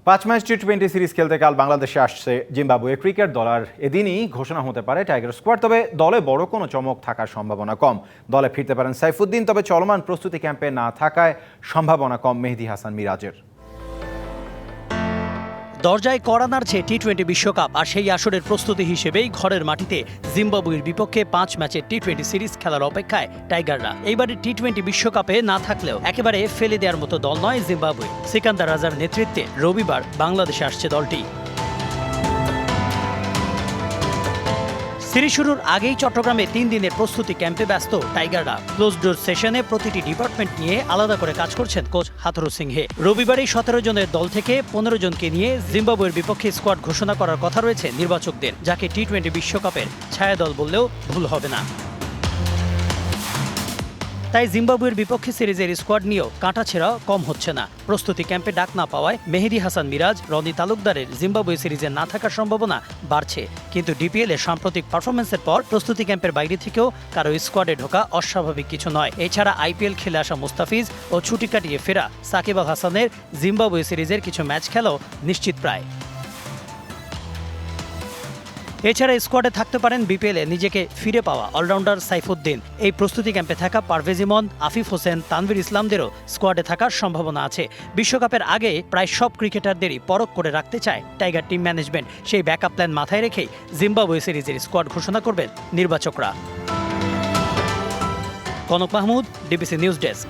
5 match টি-20 series খেলতে কাল বাংলাদেশে আসছে জিম্বাবুয়ে ক্রিকেট দল। আর এদিনই ঘোষণা হতে পারে টাইগার স্কোয়াড। তবে দলে বড় কোনো চমক থাকার সম্ভাবনা কম। দলে ফিরতে পারেন সাইফুদ্দিন, তবে চলমান প্রস্তুতি ক্যাম্পে না থাকায় সম্ভাবনা কম মেহেদী হাসান মিরাজের। দরজায় কড়া নাড়ছে টি-20 বিশ্বকাপ, আর সেই আসরের প্রস্তুতি হিসেবেই ঘরের মাটিতে জিম্বাবুয়ের বিপক্ষে 5 ম্যাচের টি-20 সিরিজ খেলার অপেক্ষায় টাইগাররা। এইবারে টি-20 বিশ্বকাপে না থাকলেও একেবারে ফেলে দেওয়ার মতো দল নয় জিম্বাবুয়ে। সিকান্দার রাজার নেতৃত্বে রবিবার বাংলাদেশে আসছে দলটি। সিরিজ শুরুর আগেই চট্টগ্রামে 3 দিনের প্রস্তুতি ক্যাম্পে ব্যস্ত টাইগাররা। ক্লোজ ডোর সেশনে প্রতিটি ডিপার্টমেন্ট নিয়ে আলাদা করে কাজ করছেন কোচ হাথুরু সিংহে। রবিবারই 17 জনের দল থেকে 15 জনকে নিয়ে জিম্বাবুয়ের বিপক্ষে স্কোয়াড ঘোষণা করার কথা রয়েছে নির্বাচকদের, যাকে টি-20 বিশ্বকাপের ছায়াদল বললেও ভুল হবে না। তাই জিম্বাবুয়ের বিপক্ষে সিরিজের স্কোয়াড নিয়েও কাটাছেঁড়া কম হচ্ছে না। প্রস্তুতি ক্যাম্পে ডাক না পাওয়ায় মেহেদী হাসান মিরাজ, রনি তালুকদারের জিম্বাবুয়ে সিরিজে না থাকার সম্ভাবনা বাড়ছে। কিন্তু ডিপিএল এর সাম্প্রতিক পারফরমেন্সের পর প্রস্তুতি ক্যাম্পের বাইরে থেকেও কারো স্কোয়াডে ঢোকা অস্বাভাবিক কিছু নয়। এছাড়া আইপিএল খেলে আসা মুস্তাফিজ ও ছুটি কাটিয়ে ফেরা সাকিব আল হাসানের জিম্বাবুয়ে সিরিজের কিছু ম্যাচ খেলাও নিশ্চিত প্রায়। এছাড়া স্কোয়াডে থাকতে পারেন বিপিএলে নিজেকে ফিরে পাওয়া অলরাউন্ডার সাইফুদ্দিন। এই প্রস্তুতি ক্যাম্পে থাকা পারভেজ ইমন, আফিফ হোসেন, তানভীর ইসলামদেরও স্কোয়াডে থাকার সম্ভাবনা আছে। বিশ্বকাপের আগে প্রায় সব ক্রিকেটারদেরই পরখ করে রাখতে চায় টাইগার টিম ম্যানেজমেন্ট। সেই ব্যাকআপ প্ল্যান মাথায় রেখেই জিম্বাবুয়ে সিরিজের স্কোয়াড ঘোষণা করবেন নির্বাচকরা। Konok Mahmud, DBC news desk.